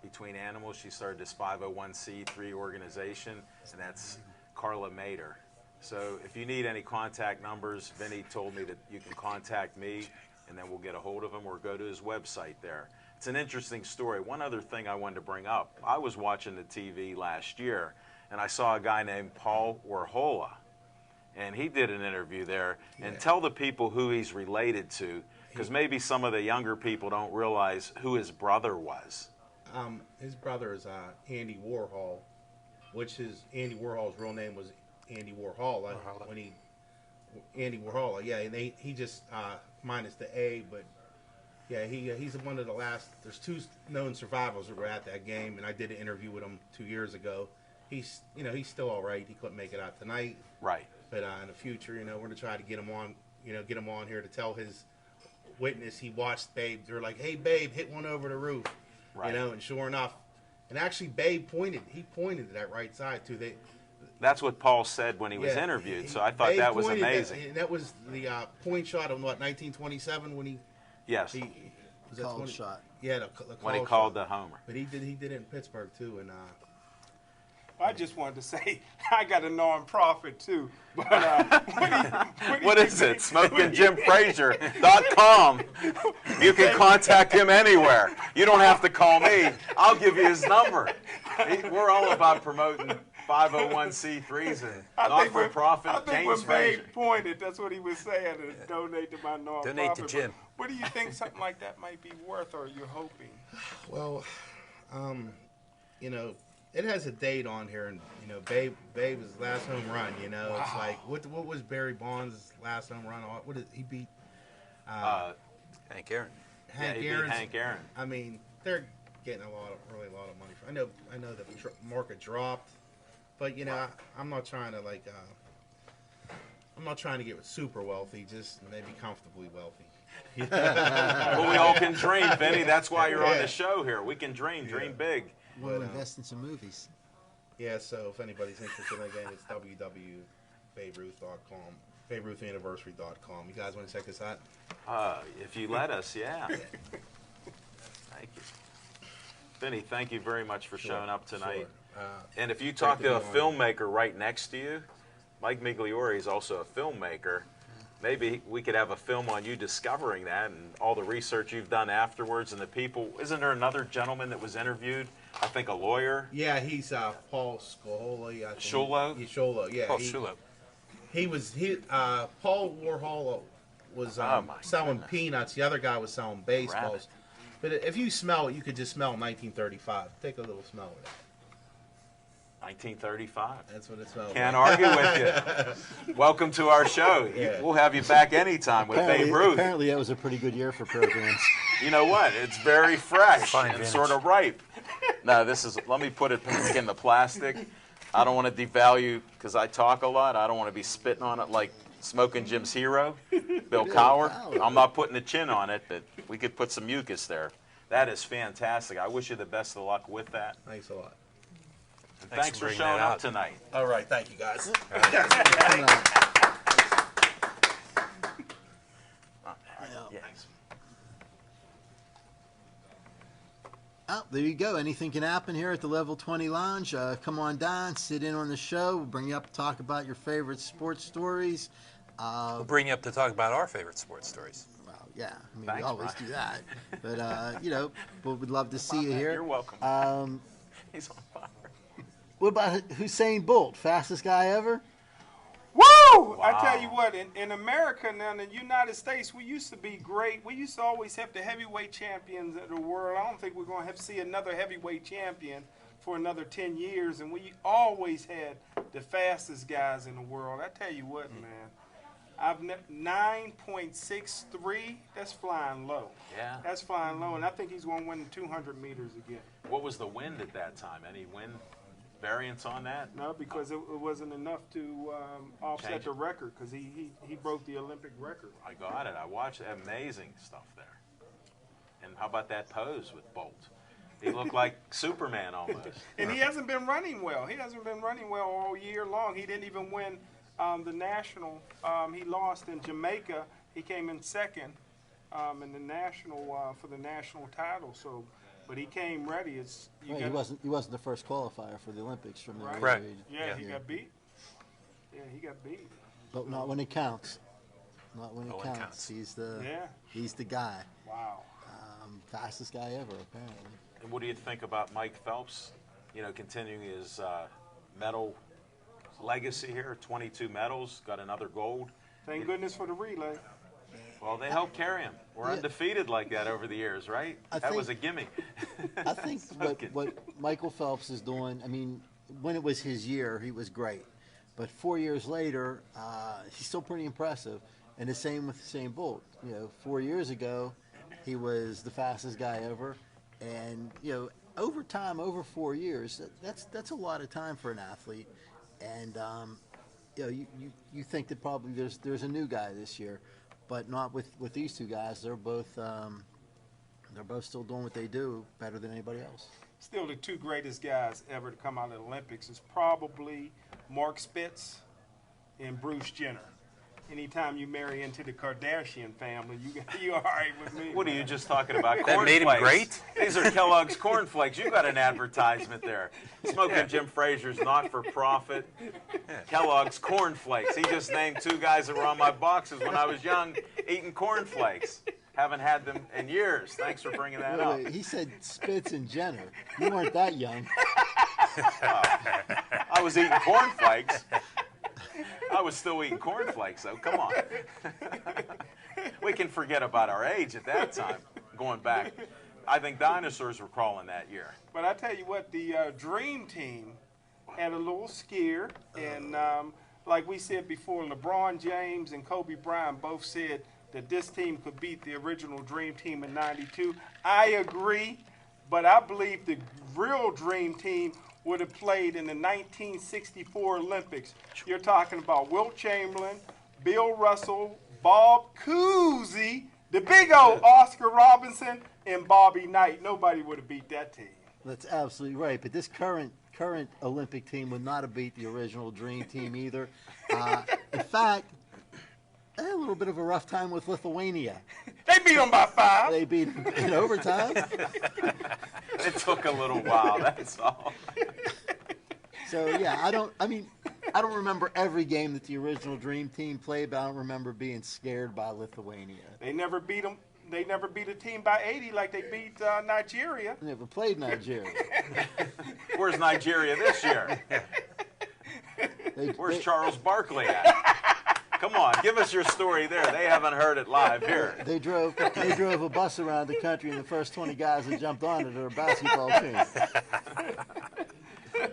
between animals. She started this 501c3 organization, and that's Carla Mader. So if you need any contact numbers, Vinny told me that you can contact me, and then we'll get a hold of him or go to his website there. It's an interesting story. One other thing I wanted to bring up. I was watching the TV last year, and I saw a guy named Paul Warhola, and he did an interview there. And tell the people who he's related to, because maybe some of the younger people don't realize who his brother was. His brother is Andy Warhol, which Andy Warhol's real name was Andy Warhol. Andy Warhol, yeah, and he just minus the A, but yeah, he's one of the last. There's 2 known survivors that were at that game, and I did an interview with him 2 years ago. He's still all right. He couldn't make it out tonight, Right. but in the future, we're gonna try to get him on, get him on here to tell his witness he watched Babe. They're like, "Hey, Babe, hit one over the roof," Right. and sure enough, and actually Babe pointed to that right side too. That's what Paul said when he was interviewed, so I thought that was amazing. That was the point shot of 1927 when he Yes, was that Called 20? shot. Yeah, the when he called called shot. the homer. But he did it in Pittsburgh too, and I just wanted to say I got a non-profit too. But What is it? SmokingJimFrazier.com. You can contact him anywhere. You don't have to call me. I'll give you his number. We're all about promoting 501c3s and not-for-profit. I think James when Babe Frazier. pointed, that's what he was saying, to donate to my non-profit. Donate to Jim. What do you think something like that might be worth, or you're hoping? well, it has a date on here, and Babe's last home run. It's like what was Barry Bonds' last home run? What did he beat? Hank Aaron. Hank he beat Aaron's- Hank Aaron. I mean, they're getting a lot of money. I know the market dropped, but I'm not trying to I'm not trying to get super wealthy, just maybe comfortably wealthy. Well, we all can dream, Vinny. That's why you're on the show here. We can dream big. We'll invest in some movies. Yeah, so if anybody's interested, again, it's www.baberuth.com, baberuthanniversary.com. You guys want to check this out? If you let us, yeah. Thank you. Vinny, thank you very much for showing up tonight. Sure. And if you talk to a be on. filmmaker right next to you, Mike Migliore is also a filmmaker. Maybe we could have a film on you discovering that and all the research you've done afterwards and the people. Isn't there another gentleman that was interviewed? I think a lawyer. Yeah, he's Paul Scola. Sciullo? Sciullo, yeah. Sciullo. Paul Warhol was selling peanuts. The other guy was selling baseballs. Rabbit. But if you smell it, you could just smell 1935. Take a little smell of it. 1935. That's what it smells Can't like. argue with you. Welcome to our show. Yeah. We'll have you back anytime with Babe Ruth. Apparently that was a pretty good year for programs. You know what? It's very fresh Fine and vintage. sort of ripe. No, let me put it back in the plastic. I don't want to devalue, because I talk a lot. I don't want to be spitting on it like Smoking Jim's hero, Bill Cowher. Cowher. I'm not putting a chin on it, but we could put some mucus there. That is fantastic. I wish you the best of luck with that. Thanks a lot. And Thanks thanks for for bringing showing that up out. tonight. All right, thank you guys. Coming on. Yeah. Oh, there you go. Anything can happen here at the Level 20 Lounge. Come on down, sit in on the show. We'll bring you up to talk about your favorite sports stories. We'll bring you up to talk about our favorite sports stories. Well, yeah, I mean, Thanks, we always Brian. do that. But, but we'd love to see you here. You're welcome. He's on fire. What about Usain Bolt? Fastest guy ever? Woo! Wow. I tell you what, in America now, in the United States, we used to be great. We used to always have the heavyweight champions of the world. I don't think we're going to have to see another heavyweight champion for another 10 years. And we always had the fastest guys in the world. I tell you what, man. 9.63, that's flying low. Yeah. That's flying low. And I think he's going to win the 200 meters again. What was the wind at that time? Any wind variance on that? No, because it wasn't enough to offset Change the it. record, because he broke the Olympic record. I got it. I watched it. Amazing stuff there. And how about that pose with Bolt? He looked like Superman almost. And he hasn't been running well. He hasn't been running well all year long. He didn't even win the national. He lost in Jamaica. He came in second in the national for the national title. So, but he came ready. Right, he wasn't the first qualifier for the Olympics from the Right. Correct. age. Yeah, he got beat. Yeah, he got beat. But not when it counts. Not when it When it counts. counts. He's the guy. Wow. Fastest guy ever, apparently. And what do you think about Mike Phelps? You know, continuing his medal legacy here, 22 medals, got another gold. Thank goodness for the relay. Well, they helped carry him. We're Yeah. undefeated like that over the years, right? That was a gimme. I think what Michael Phelps is doing, I mean, when it was his year, he was great. But 4 years later, he's still pretty impressive. And the same with Usain Bolt. You know, 4 years ago, he was the fastest guy ever. And, you know, over time, over 4 years, that's a lot of time for an athlete. And, you know, you think that probably there's a new guy this year, but not with these two guys. They're both still doing what they do better than anybody else. Still, the two greatest guys ever to come out of the Olympics is probably Mark Spitz and Bruce Jenner. Anytime you marry into the Kardashian family, you all right with me. What are you just talking about? That made him Cornflakes. great? These are Kellogg's cornflakes. You got an advertisement there. Smoking Jim Frazier's not-for-profit. Kellogg's cornflakes. He just named two guys that were on my boxes when I was young eating cornflakes. Haven't had them in years. Thanks for bringing that up. Wait, he said Spitz and Jenner. You weren't that young. I was eating cornflakes. I was still eating cornflakes, though. Come on. We can forget about our age at that time, going back. I think dinosaurs were crawling that year. But I tell you what, the Dream Team had a little scare. And like we said before, LeBron James and Kobe Bryant both said that this team could beat the original Dream Team in '92. I agree, but I believe the real Dream Team would have played in the 1964 Olympics. You're talking about Wilt Chamberlain, Bill Russell, Bob Cousy, the big old Oscar Robinson, and Bobby Knight. Nobody would have beat that team. That's absolutely right. But this current Olympic team would not have beat the original Dream Team either. In fact, they had a little bit of a rough time with Lithuania. They beat them by 5. They beat them in overtime. It took a little while, that's all. So yeah, I don't remember every game that the original Dream Team played, but I don't remember being scared by Lithuania. They never beat them. They never beat a team by 80 like they beat Nigeria. I never played Nigeria. Where's Nigeria this year? Where's Charles Barkley at? Come on, give us your story there. They haven't heard it live here. They drove a bus around the country, and the first 20 guys that jumped on it are a basketball team.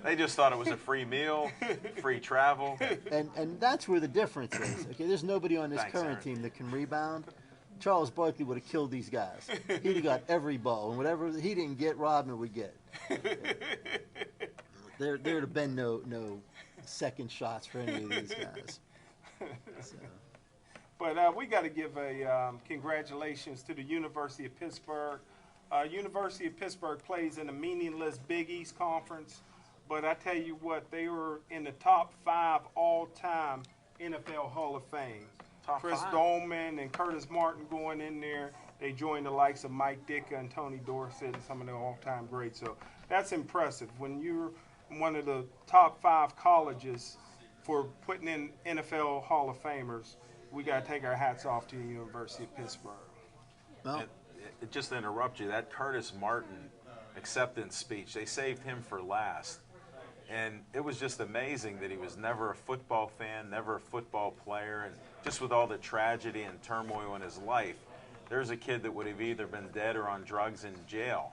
They just thought it was a free meal, free travel. And that's where the difference is. Okay, there's nobody on this Thanks, current Aaron. team that can rebound. Charles Barkley would have killed these guys. He'd have got every ball, and whatever he didn't get, Rodman would get. There'd have been no second shots for any of these guys. So. But we got to give a congratulations to the University of Pittsburgh. University of Pittsburgh plays in a meaningless Big East Conference, but I tell you what, they were in the top 5 all-time NFL Hall of Fame. Top Chris 5. Dolman and Curtis Martin going in there. They joined the likes of Mike Ditka and Tony Dorsett and some of the all-time greats. So that's impressive. When you're one of the top 5 colleges for putting in NFL Hall of Famers, we got to take our hats off to the University of Pittsburgh. Well, Just to interrupt you, that Curtis Martin acceptance speech, they saved him for last. And it was just amazing that he was never a football fan, never a football player, and just with all the tragedy and turmoil in his life, there's a kid that would have either been dead or on drugs in jail.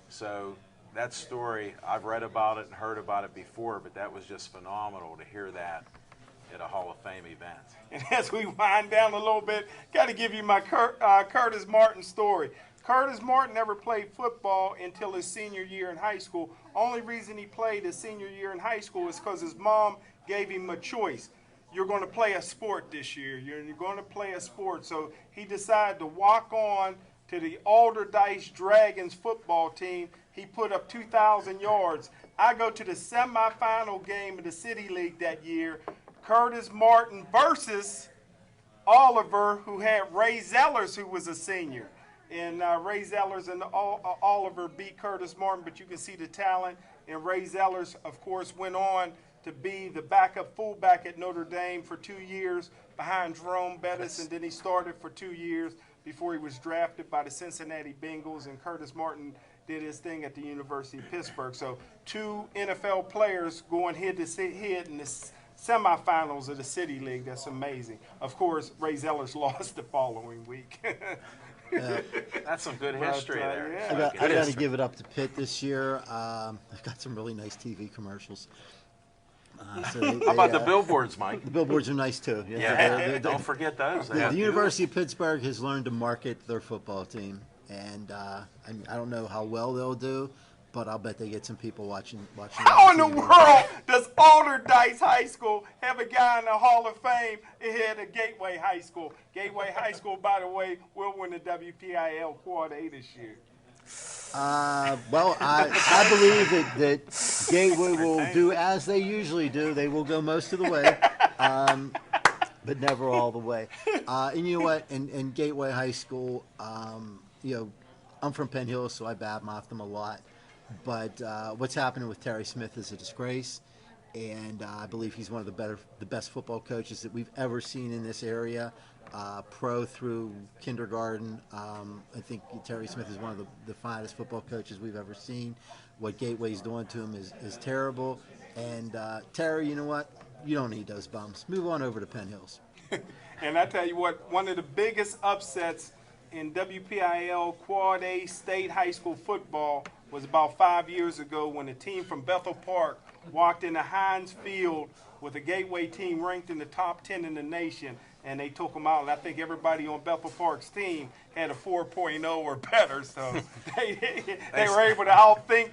So that story, I've read about it and heard about it before, but that was just phenomenal to hear that at a Hall of Fame event. And as we wind down a little bit, got to give you my Curtis Martin story. Curtis Martin never played football until his senior year in high school. Only reason he played his senior year in high school is because his mom gave him a choice. You're going to play a sport this year. You're going to play a sport. So he decided to walk on to the Alderdice Dragons football team He put up 2,000 yards. I go to the semifinal game of the City League that year. Curtis Martin versus Oliver, who had Ray Zellers, who was a senior. And Ray Zellers and Oliver beat Curtis Martin, but you can see the talent. And Ray Zellers, of course, went on to be the backup fullback at Notre Dame for 2 years behind Jerome Bettis, and then he started for 2 years before he was drafted by the Cincinnati Bengals, and Curtis Martin did his thing at the University of Pittsburgh. So 2 NFL players going head to head in the semifinals of the City League. That's amazing. Of course, Ray Zellers lost the following week. That's some good history there. Yeah. I got to give it up to Pitt this year. I've got some really nice TV commercials. How about the billboards, Mike? The billboards are nice too. Yeah, don't forget those. The University of Pittsburgh has learned to market their football team, and I don't know how well they'll do, but I'll bet they get some people watching. How in the world does Alderdice High School have a guy in the Hall of Fame ahead of Gateway High School? Gateway High School, by the way, will win the WPIL Quad A this year. Well, I believe that Gateway will do as they usually do. They will go most of the way, but never all the way. And you know what? In Gateway High School, I'm from Penn Hill, so I badmouth them a lot. But what's happening with Terry Smith is a disgrace, and I believe he's one of the best football coaches that we've ever seen in this area. Pro through kindergarten. I think Terry Smith is one of the finest football coaches we've ever seen. What Gateway's doing to him is terrible. And Terry, you know what? You don't need those bums. Move on over to Penn Hills. And I tell you what, one of the biggest upsets in WPIL Quad A State High School football was about 5 years ago when a team from Bethel Park walked into Heinz Field with a Gateway team ranked in the top 10 in the nation, and they took them out. And I think everybody on Bethel Park's team had a 4.0 or better, so they were able to outthink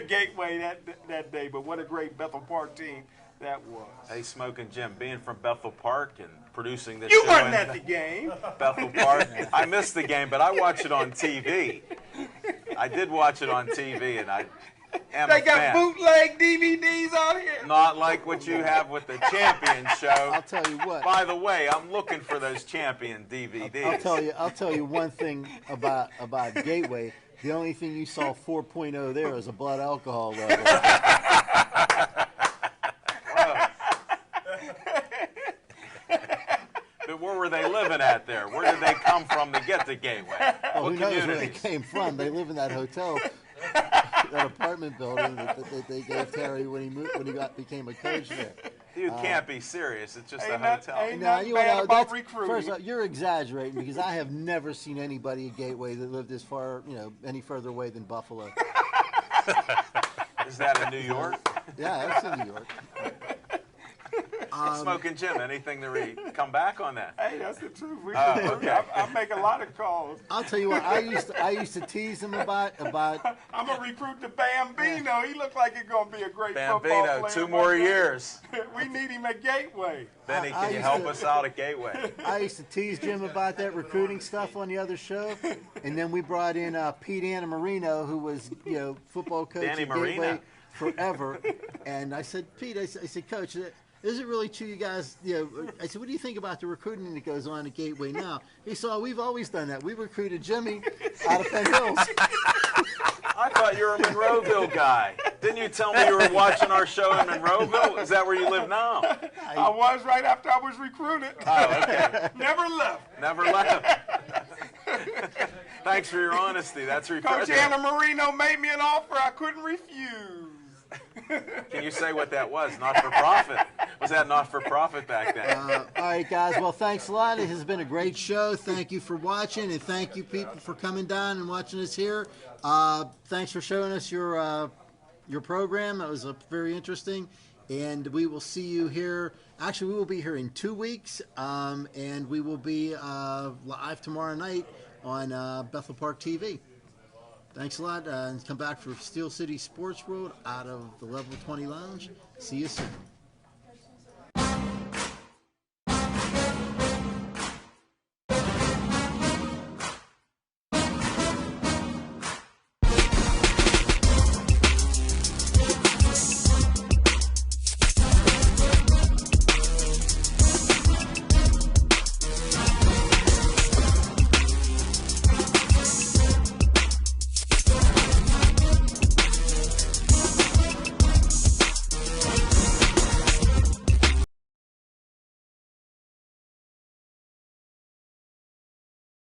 Gateway that day. But what a great Bethel Park team that was. Hey, Smoking Jim, being from Bethel Park and producing this You show weren't in at the game. Bethel Park. I missed the game, but I watched it on TV. I did watch it on TV, and I am They a got fan. bootleg DVDs out here. Not like what you have with the Champion show. I'll tell you what. By the way, I'm looking for those Champion DVDs. I'll tell you one thing about Gateway. The only thing you saw 4.0 there is a blood alcohol level. But where were they living at there? Where did they come from to get to Gateway? Well, What who knows where they communities? came from? They live in that hotel, that apartment building that they gave Terry when he became a coach there. You can't be serious. It's just a Ain't not- hotel. ain't nothing bad about that's- recruiting. First off, you're exaggerating because I have never seen anybody at Gateway that lived as far, any further away than Buffalo. Is that in New York? Yeah, that's in New York. Smoking Jim, anything to come back on that? Hey, that's the truth. Okay. I make a lot of calls. I'll tell you what, I used to tease him about. I'm going to recruit the Bambino. He looks like he's going to be a great football Bambino, player. 2 more years. We need him at Gateway. Benny, I can you used help to- us out at Gateway? I used to tease Jim about that recruiting stuff on the other show, and then we brought in Pete Annamarino, who was football coach Danny at Gateway Marino. forever. And I said, Pete, I said, Coach, is it really true, you guys? I said, what do you think about the recruiting that goes on at Gateway now? He said, we've always done that. We recruited Jimmy out of Penn Hills. I thought you were a Monroeville guy. Didn't you tell me you were watching our show in Monroeville? Is that where you live now? I was right after I was recruited. Oh, okay. Never left. Never left. Thanks for your honesty. That's Coach refreshing. Annamarino made me an offer I couldn't refuse. Can you say what that was? Not for profit. Was that not for profit back then? All right, guys. Well, thanks a lot. It has been a great show. Thank you for watching, and thank you, people, for coming down and watching us here. Thanks for showing us your program. That was very interesting. And we will see you here. Actually, we will be here in 2 weeks, and we will be live tomorrow night on Bethel Park TV. Thanks a lot, and come back for Steel City Sports World out of the Level 20 Lounge. See you soon.